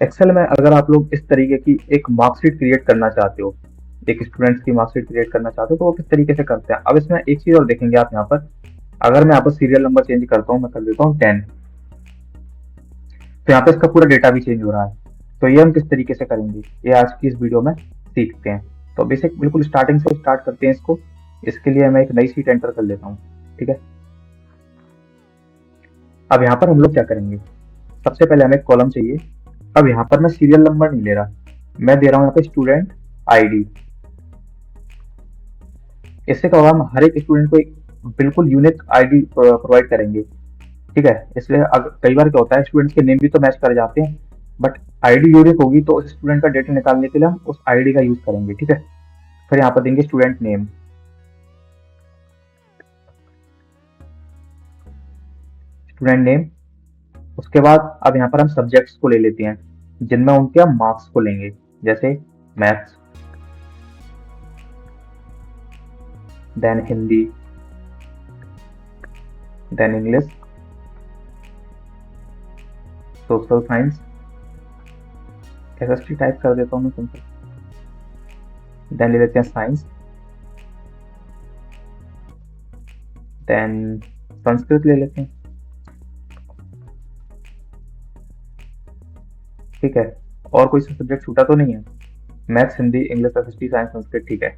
Excel में अगर आप लोग इस तरीके की एक मार्कशीट क्रिएट करना चाहते हो, एक स्टूडेंट्स की मार्कशीट क्रिएट करना चाहते हो, तो वो किस तरीके से करते हैं। अब इसमें एक चीज और देखेंगे आप यहाँ पर, अगर मैं यहाँ पर सीरियल नंबर चेंज करता हूँ, मैं कर देता हूँ 10, तो यहाँ पे इसका पूरा डेटा भी चेंज हो रहा है। तो ये हम किस तरीके से करेंगे, ये आज की इस वीडियो में सीखते हैं। तो बेसिक बिल्कुल स्टार्टिंग से स्टार्ट करते हैं इसको। इसके लिए मैं एक नई शीट एंटर कर लेता हूँ। ठीक है, अब यहाँ पर हम लोग क्या करेंगे, सबसे पहले हमें एक कॉलम चाहिए। अब यहाँ पर मैं सीरियल नंबर नहीं ले रहा, मैं दे रहा हूँ यहाँ पे स्टूडेंट आईडी। इससे क्या होगा, हम हर एक स्टूडेंट को एक बिल्कुल यूनिक आईडी प्रोवाइड करेंगे। ठीक है, इसलिए कई बार क्या होता है, स्टूडेंट्स के नेम भी तो मैच कर जाते हैं, बट आईडी यूनिक होगी तो उस स्टूडेंट का डेटा निकालने के लिए हम उस आईडी का यूज करेंगे। ठीक है, फिर यहाँ पर देंगे स्टूडेंट नेम, स्टूडेंट नेम। उसके बाद अब यहाँ पर हम सब्जेक्ट्स को ले लेते हैं जिनमें उनके हम मार्क्स को लेंगे, जैसे maths, then Hindi, then English, social science, SST type कर देता हूँ मैं सिंपल, देन ले लेते हैं साइंस, देन संस्कृत ले लेते हैं। ठीक है, और कोई सा सब्जेक्ट छूटा तो नहीं है, maths, Hindi, English, SST, science, Sanskrit. ठीक है,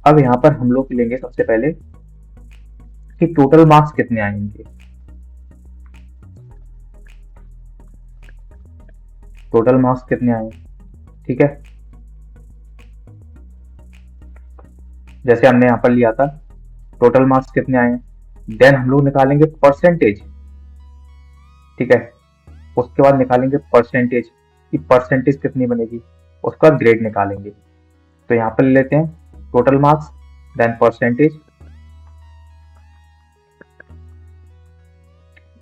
अब यहाँ पर हम लोग लेंगे सबसे पहले कि टोटल मार्क्स कितने आएंगे। टोटल मार्क्स कितने आए। ठीक है, जैसे हमने यहाँ पर लिया था टोटल मार्क्स कितने आए, देन हम लोग निकालेंगे परसेंटेज। ठीक है, उसके बाद निकालेंगे परसेंटेज कि परसेंटेज कितनी बनेगी, उसका ग्रेड निकालेंगे। तो यहाँ पर ले लेते हैं टोटल मार्क्स, देन परसेंटेज।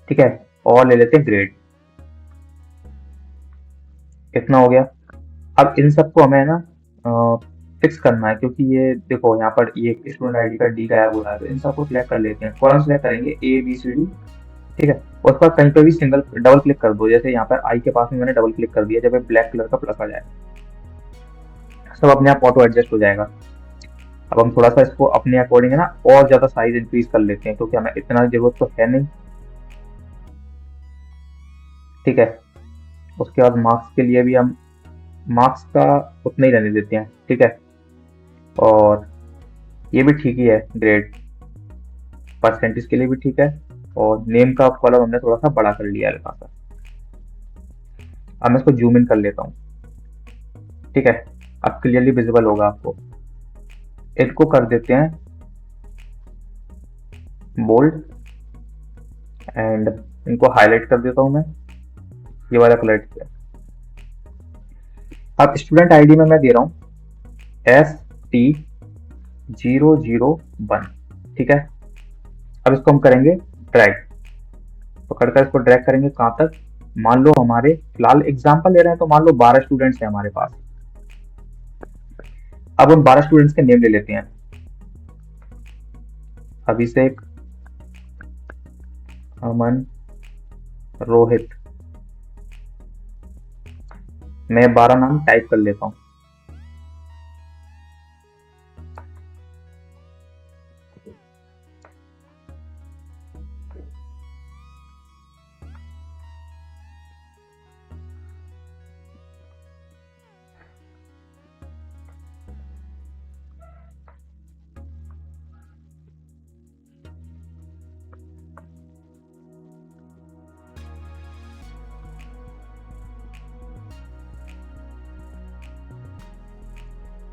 ठीक है, और ले लेते हैं ग्रेड। इतना हो गया। अब इन सबको हमें ना फिक्स करना है, क्योंकि ये देखो यहाँ पर ये स्टूडेंट आईडी का डी गायब हो रहा है, तो इन सबको सिलेक्ट कर लेते हैं, कॉलम सिलेक्ट करेंगे ए बी सी डी। ठीक है, उसके बाद कहीं पे भी सिंगल डबल क्लिक कर दो, जैसे यहाँ पर आई के पास में मैंने डबल क्लिक कर दिया, जब ब्लैक कलर का प्लस आ जाए सब अपने आप ऑटो एडजस्ट हो जाएगा। अब हम थोड़ा सा इसको अपने अकॉर्डिंग है ना और ज्यादा साइज इंक्रीज कर लेते हैं, क्योंकि हमें इतना जरूरत तो है नहीं। ठीक है, उसके बाद मार्क्स के लिए भी हम मार्क्स का उतना ही रहने देते हैं। ठीक है, और ये भी ठीक ही है, ग्रेड परसेंटेज के लिए भी ठीक है, और नेम का कॉलम हमने थोड़ा सा बड़ा कर लिया हल्का सा। अब मैं इसको जूम इन कर लेता हूँ। ठीक है, अब क्लियरली विजिबल होगा आपको। इनको कर देते हैं बोल्ड, एंड इनको हाईलाइट कर देता हूँ मैं, ये वाला कलर किया। अब स्टूडेंट आईडी में मैं दे रहा हूँ ST001। ठीक है, अब इसको हम करेंगे ड्रैग, पकड़कर इसको ड्रैग करेंगे कहाँ तक, मान लो हमारे फिलहाल एग्जाम्पल ले रहे हैं तो मान लो 12 स्टूडेंट्स हैं हमारे पास। अब उन 12 स्टूडेंट्स के नेम ले लेते हैं, अभिषेक, अमन, रोहित। मैं 12 नाम टाइप कर लेता हूँ।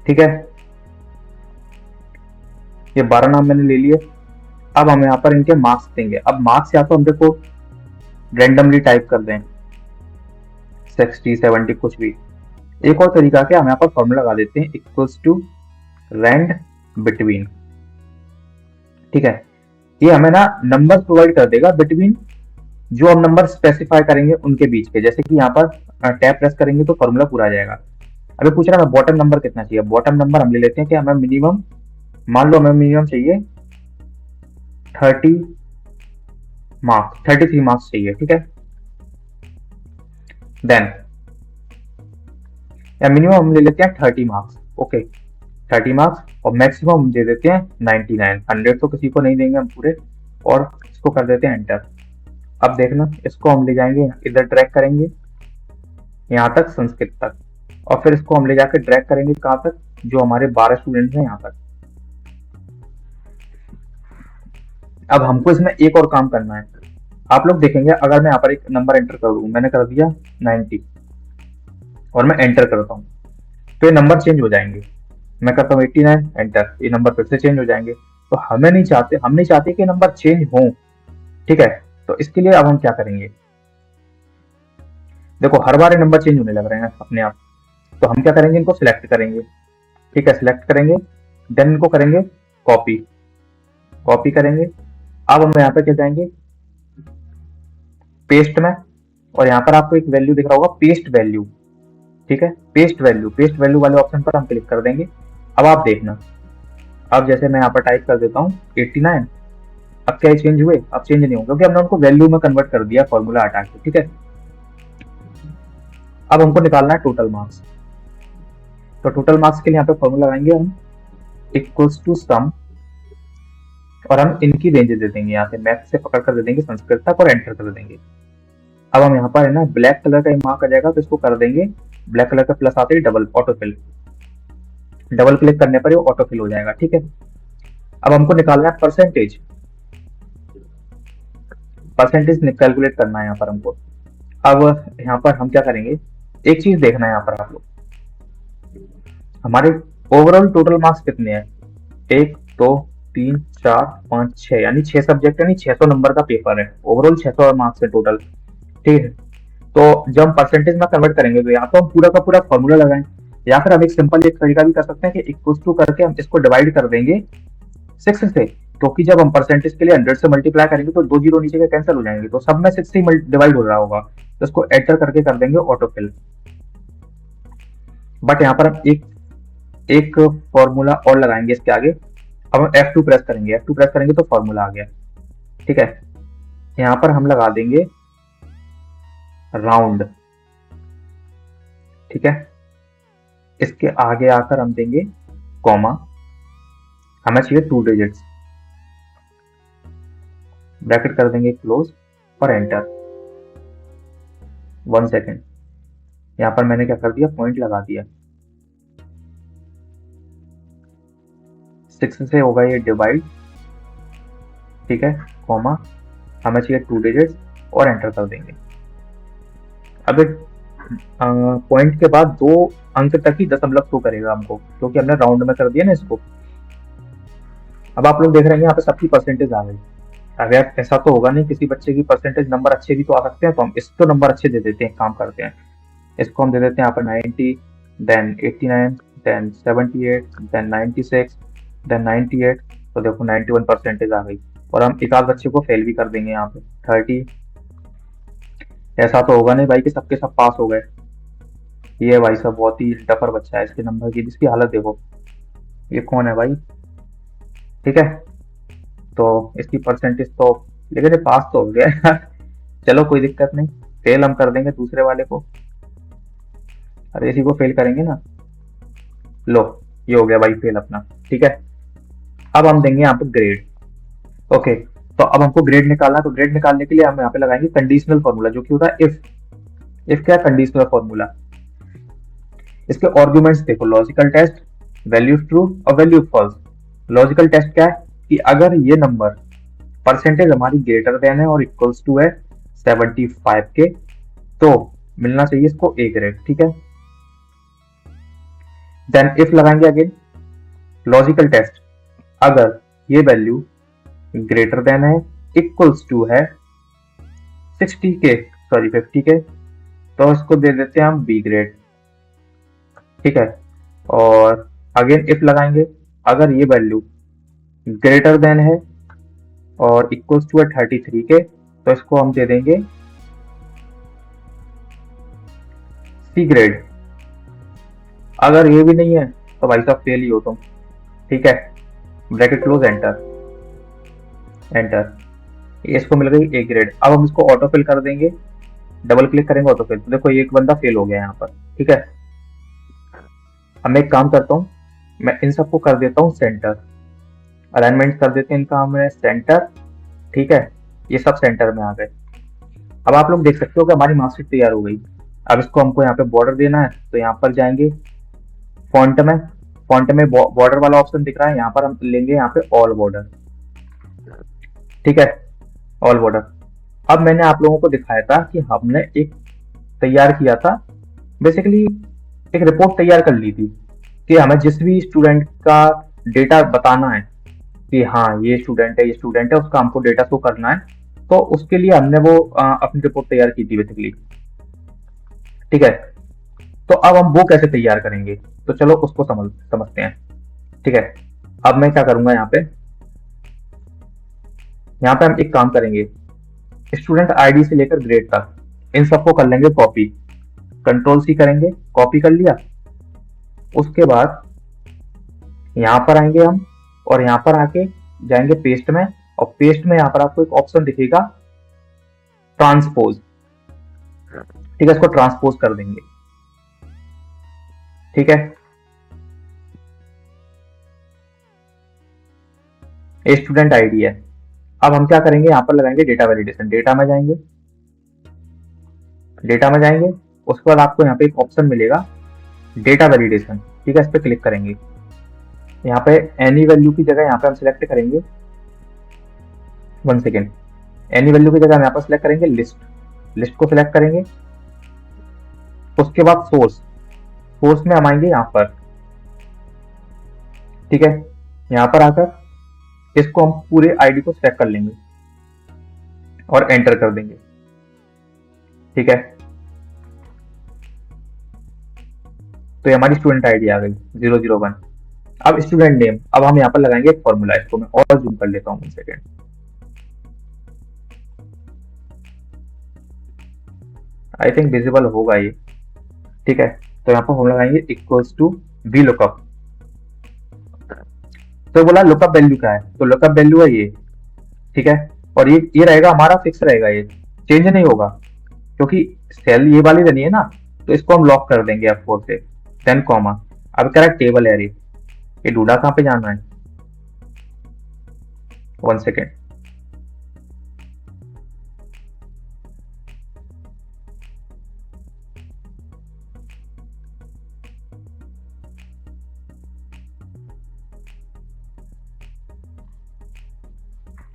ठीक है, ये 12 नाम मैंने ले लिए। अब हम यहाँ पर इनके मार्क्स देंगे। अब मार्क्स या तो हम देखो रेंडमली टाइप कर दें 60 70 कुछ भी। एक और तरीका क्या, हम यहाँ पर फॉर्मूला लगा देते हैं इक्वल्स टू रेंड बिटवीन। ठीक है, ये हमें ना नंबर प्रोवाइड कर देगा बिटवीन जो हम नंबर स्पेसिफाई करेंगे उनके बीच के। जैसे कि यहाँ पर टैब प्रेस करेंगे तो फॉर्मूला पूरा आ जाएगा। अभी पूछ रहा है बॉटम नंबर कितना चाहिए, बॉटम नंबर हम ले लेते हैं कि हमें मिनिमम, मान लो हमें मिनिमम चाहिए 30 मार्क्स, 33 मार्क्स चाहिए, ठीक है। देन या मिनिमम हम ले लेते हैं 30 मार्क्स, ओके 30 मार्क्स, और मैक्सिमम हम दे देते हैं 99, 100 तो किसी को नहीं देंगे हम पूरे, और इसको कर देते हैं एंटर। अब देखना, इसको हम ले जाएंगे इधर, ड्रैग करेंगे यहाँ तक, संस्कृत तक, और फिर इसको हम ले जाकर ड्रैग करेंगे कहाँ तक, जो हमारे 12 स्टूडेंट हैं यहाँ तक। अब हमको इसमें एक और काम करना है। आप लोग देखेंगे, अगर मैं यहाँ पर एक नंबर एंटर कर दूं, मैंने कर दिया 90, और मैं एंटर करता हूँ, तो ये नंबर चेंज हो जाएंगे। मैं करता हूँ 89, एंटर, ये नंबर फिर से चेंज हो जाएंगे। तो हम नहीं चाहते कि नंबर चेंज हो, ठीक है। तो इसके लिए अब हम क्या करेंगे, देखो हर बार ये नंबर चेंज होने लग रहे हैं अपने आप, तो हम क्या करेंगे, इनको सिलेक्ट करेंगे, ठीक है, सिलेक्ट करेंगे, देन इनको करेंगे कॉपी, कॉपी करेंगे। अब हम यहाँ पे क्या जाएंगे, पेस्ट में, और यहाँ पर आपको एक वैल्यू दिख रहा होगा, पेस्ट वैल्यू, ठीक है, पेस्ट वैल्यू वाले ऑप्शन पर हम क्लिक कर देंगे। अब आप देखना, अब जैसे मैं यहाँ पर टाइप कर देता हूँ 89, अब क्या चेंज हुए, अब चेंज नहीं होगा, क्योंकि हमने उनको वैल्यू में कन्वर्ट कर दिया फॉर्मूला हटा के, ठीक है। अब हमको निकालना है टोटल मार्क्स, तो टोटल मार्क्स के लिए यहाँ पे फॉर्मूला लगाएंगे हम, इक्वल्स टू सम, और हम इनकी रेंज दे देंगे, यहाँ से मैथ से पकड़ कर दे देंगे संस्कृत तक, और एंटर कर देंगे। अब हम यहाँ पर है ना, ब्लैक कलर का मार्क आ जाएगा, तो इसको कर देंगे ब्लैक कलर का प्लस आते ही डबल ऑटोफिल, डबल क्लिक करने पर ये ऑटोफिल हो जाएगा, ठीक है। अब हमको निकालना है परसेंटेज, परसेंटेज कैलकुलेट करना है यहाँ पर हमको। अब यहाँ पर हम क्या करेंगे, एक चीज देखना है यहाँ पर आप लोग, हमारे ओवरऑल टोटल मार्क्स कितने हैं, 1 2 3 4 5 6, यानी 6 सब्जेक्ट, यानी 600 नंबर का पेपर है, ओवरऑल 600 मार्क्स है टोटल, ठीक है। तो जब हम परसेंटेज में कन्वर्ट करेंगे, तो या तो हम पूरा का पूरा फॉर्मूला लगाएं, या फिर हम एक सिंपल एक तरीका भी कर सकते हैं कि इक्वल्स टू करके हम इसको डिवाइड कर देंगे 6 से, क्योंकि जब हम परसेंटेज के लिए 100 से मल्टीप्लाई करेंगे तो 2 जीरो नीचे के कैंसिल हो जाएंगे, तो सब में 6 से डिवाइड हो रहा होगा, तो इसको एंटर करके कर देंगे ऑटोफिल। बट यहाँ पर हम एक फॉर्मूला और लगाएंगे इसके आगे। अब हम F2 प्रेस करेंगे, F2 प्रेस करेंगे तो फॉर्मूला आ गया, ठीक है। यहाँ पर हम लगा देंगे राउंड, ठीक है, इसके आगे आकर हम देंगे कॉमा, हमें चाहिए 2 डिजिट्स, ब्रैकेट कर देंगे क्लोज और एंटर। 1 सेकेंड, यहाँ पर मैंने क्या कर दिया, पॉइंट लगा दिया, 6 से होगा ये डिवाइड, ठीक है, कॉमा, हमें चाहिए 2 डिजिट्स और एंटर कर देंगे। अब पॉइंट के बाद 2 अंक तक ही दशमलव शो करेगा हमको, क्योंकि हमने राउंड में कर दिया ना इसको। अब आप लोग देख रहे हैं यहाँ पे सबकी परसेंटेज आ गई। अगर ऐसा तो होगा नहीं, किसी बच्चे की परसेंटेज नंबर अच्छे भी तो आ सकते हैं, तो हम इसको नंबर अच्छे दे देते हैं, काम करते हैं, इसको हम दे देते हैं यहाँ पर 90, देन 89, देन 78, देन 96, देन 98, तो देखो 91 परसेंटेज आ गई, और हम एक आध बच्चे को फेल भी कर देंगे यहाँ पे 30। ऐसा तो होगा नहीं भाई कि सबके सब पास हो गए, ये भाई सब बहुत ही डफर बच्चा है, इसके नंबर की इसकी हालत देखो, ये कौन है भाई, ठीक है। तो इसकी परसेंटेज तो, लेकिन ये पास तो हो गया चलो कोई दिक्कत नहीं, फेल हम कर देंगे दूसरे वाले को, अरे इसी को फेल करेंगे ना, लो ये हो गया भाई फेल अपना, ठीक है। अब हम देंगे यहाँ पे ग्रेड, ओके। तो अब हमको ग्रेड निकालना है, तो ग्रेड निकालने के लिए हम यहाँ पे लगाएंगे कंडीशनल फॉर्मूला, जो कि होता है इफ क्या कंडीशनल फॉर्मूला। इसके आर्गुमेंट्स देखो, लॉजिकल टेस्ट, वैल्यू ट्रू और वैल्यू फॉल्स। लॉजिकल टेस्ट क्या है कि अगर ये नंबर परसेंटेज हमारी ग्रेटर देन है और इक्वल्स टू है 75 के, तो मिलना चाहिए इसको ए ग्रेड, ठीक है। देन इफ लगाएंगे अगेन लॉजिकल टेस्ट, अगर ये वैल्यू ग्रेटर देन है, इक्वल्स टू है 60 के, सॉरी 50 के, तो इसको दे देते हैं हम बी ग्रेड, ठीक है। और अगेन इफ लगाएंगे, अगर ये वैल्यू ग्रेटर देन है और इक्वल्स टू है 33 के, तो इसको हम दे देंगे सी ग्रेड। अगर ये भी नहीं है तो भाई साहब फेल ही हो तुम, ठीक है, ब्रैकेट क्लोज, एंटर, एंटर। इसको मिल गई ए ग्रेड। अब हम इसको ऑटो फिल कर देंगे, डबल क्लिक करेंगे ऑटो फिल, तो देखो एक बंदा फेल हो गया यहाँ पर। ठीक है, अब मैं एक काम करता हूँ, मैं इन सबको कर देता हूँ सेंटर, अलाइनमेंट कर देते हैं इनका हमें सेंटर। ठीक है, ये सब सेंटर में आ गए। अब आप लोग देख सकते हो कि हमारी मार्कशीट तैयार हो गई। अब इसको हमको यहाँ पे बॉर्डर देना है, तो यहाँ पर जाएंगे फॉन्ट में, फॉन्ट में बॉर्डर वाला ऑप्शन दिख रहा है, यहाँ पर हम लेंगे यहाँ पे ऑल बॉर्डर। ठीक है, ऑल बॉर्डर। अब मैंने आप लोगों को दिखाया था कि हमने एक तैयार किया था, बेसिकली एक रिपोर्ट तैयार कर ली थी कि हमें जिस भी स्टूडेंट का डेटा बताना है कि हाँ ये स्टूडेंट है, ये स्टूडेंट है, उसका हमको डेटा शो करना है, तो उसके लिए हमने वो अपनी रिपोर्ट तैयार की थी बेसिकली। ठीक है, तो अब हम वो कैसे तैयार करेंगे, तो चलो उसको समझते हैं। ठीक है, अब मैं क्या करूंगा, यहाँ पे हम एक काम करेंगे, स्टूडेंट आईडी से लेकर ग्रेड तक इन सबको कर लेंगे कॉपी, कंट्रोल सी करेंगे, कॉपी कर लिया। उसके बाद यहाँ पर आएंगे हम, और यहाँ पर आके जाएंगे पेस्ट में, और पेस्ट में यहाँ पर आपको एक ऑप्शन दिखेगा ट्रांसपोज। ठीक है, इसको ट्रांसपोज कर देंगे। ठीक है, ये स्टूडेंट आईडी है। अब हम क्या करेंगे, यहाँ पर लगाएंगे डेटा वैलिडेशन, डेटा में जाएंगे, डेटा में जाएंगे, उसके बाद आपको यहाँ पे एक ऑप्शन मिलेगा डेटा वैलिडेशन। ठीक है, इस पर क्लिक करेंगे, यहाँ पे एनी वैल्यू की जगह यहाँ पे हम सिलेक्ट करेंगे, 1 सेकेंड, एनी वैल्यू की जगह हम यहाँ पर सिलेक्ट करेंगे लिस्ट, लिस्ट को सिलेक्ट करेंगे। उसके बाद सोर्स, सोर्स में हम आएंगे यहाँ पर। ठीक है, यहाँ पर आकर इसको हम पूरे आईडी को सिलेक्ट कर लेंगे और एंटर कर देंगे। ठीक है, तो ये हमारी स्टूडेंट आईडी आ गई 001। अब स्टूडेंट नेम, अब हम यहाँ पर लगाएंगे एक फॉर्मूला, इसको मैं और जूम कर लेता हूँ 1 सेकेंड। आई थिंक विजिबल होगा ये। ठीक है, तो यहाँ पर हम लगाएंगे इक्वल्स टू वी लुकअप। तो बोला लुकअप वैल्यू क्या है, तो लुकअप वैल्यू है ये। ठीक है, और ये रहेगा हमारा फिक्स रहेगा, ये चेंज नहीं होगा, क्योंकि सेल ये वाली रहनी है ना, तो इसको हम लॉक कर देंगे F4 से, देन कॉमा। अब कह रहा है टेबल एरे, ये ढूंढा कहाँ पे जाना है, 1 सेकेंड।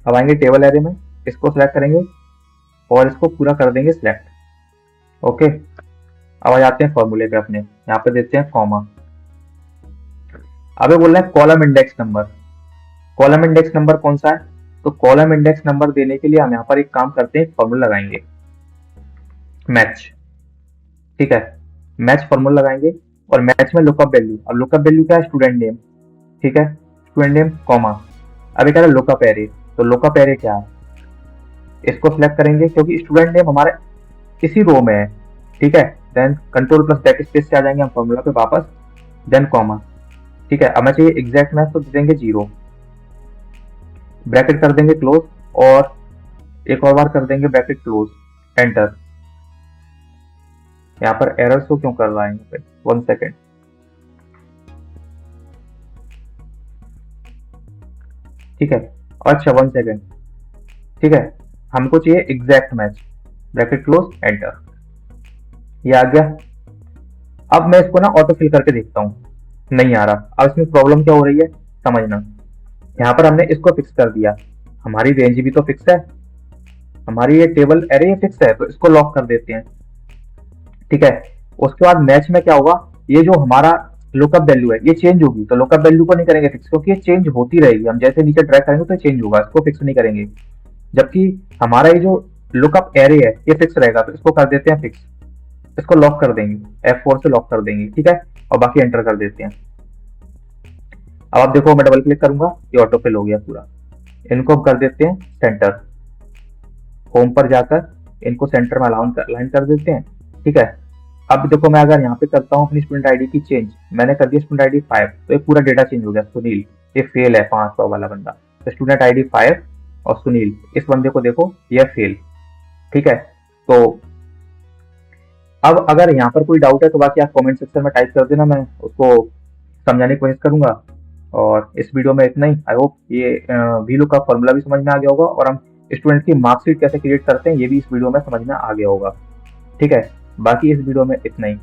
अब आएंगे टेबल एरे में, इसको सिलेक्ट करेंगे और इसको पूरा कर देंगे सिलेक्ट। ओके, अब आ जाते हैं फॉर्मूले पे अपने, यहाँ पे देते हैं कॉमा। अब बोल रहे हैं column index number, column index number कौन सा है, तो कॉलम इंडेक्स नंबर देने के लिए हम यहाँ पर एक काम करते हैं, फॉर्मूला लगाएंगे मैच। ठीक है, मैच फॉर्मूला लगाएंगे, और मैच में लुकअप वैल्यू, अब लुकअप वैल्यू क्या है, स्टूडेंट नेम। ठीक है, स्टूडेंट नेम कॉमा, अब ये कह रहा है लुकअप एरे, तो लुकअप एरे क्या है, इसको सिलेक्ट करेंगे क्योंकि स्टूडेंट नेम हमारे इसी रो में है। ठीक है, then control plus backspace से आ जाएंगे हम फॉर्मूला पे वापस, देन कॉमा। ठीक है, अब हमें चाहिए एग्जैक्ट मैच, तो दे देंगे 0, ब्रैकेट कर देंगे क्लोज, और एक और बार कर देंगे ब्रैकेट क्लोज, एंटर। यहाँ पर एरर शो क्यों कर रहा है यहाँ पे, 1 सेकेंड। ठीक है, अच्छा 1 सेकेंड। ठीक है, हमको चाहिए exact match, bracket close, enter, ये आ गया। अब मैं इसको ना ऑटो फिल करके देखता हूँ, नहीं आ रहा। अब इसमें प्रॉब्लम क्या हो रही है समझना, यहाँ पर हमने इसको फिक्स कर दिया, हमारी रेंज भी तो फिक्स है, हमारी ये टेबल एरे फिक्स है, तो इसको लॉक कर देते हैं। ठीक है, उसके बाद मैच में क्या होगा, ये जो हमारा लुकअप वैल्यू है ये चेंज होगी, तो लुकअप वैल्यू को नहीं करेंगे फिक्स, क्योंकि ये चेंज होती रहेगी, हम जैसे नीचे ड्रैग करेंगे तो चेंज होगा, इसको फिक्स नहीं करेंगे। जबकि हमारा ये जो लुकअप एरे है ये फिक्स रहेगा, तो इसको कर देते हैं फिक्स, इसको लॉक कर देंगे, F4 से लॉक कर देंगे। ठीक है, और बाकी एंटर कर देते हैं। अब आप देखो मैं डबल क्लिक करूंगा, ये ऑटो फिल हो गया पूरा। इनको कर देते हैं सेंटर, होम पर जाकर इनको सेंटर में अलाइन कर देते हैं। ठीक है, अब देखो मैं अगर यहाँ पे करता हूँ अपनी स्टूडेंट आईडी की चेंज, मैंने कर दिया स्टूडेंट आईडी 5, तो ये पूरा डेटा चेंज हो गया सुनील, ये फेल है 500 वाला बंदा, तो स्टूडेंट आईडी 5 और सुनील, इस बंदे को देखो, यह फेल। ठीक है, तो अब अगर यहाँ पर कोई डाउट है तो बाकी आप कमेंट सेक्शन में टाइप कर देना, मैं उसको समझाने की कोशिश करूंगा। और इस वीडियो में इतना ही। आई होप ये वीलो का फॉर्मूला भी समझ में आ गया होगा, और हम स्टूडेंट की मार्कशीट कैसे क्रिएट करते हैं ये भी इस वीडियो में समझ में आ गया होगा। ठीक है, बाकी इस वीडियो में इतना ही।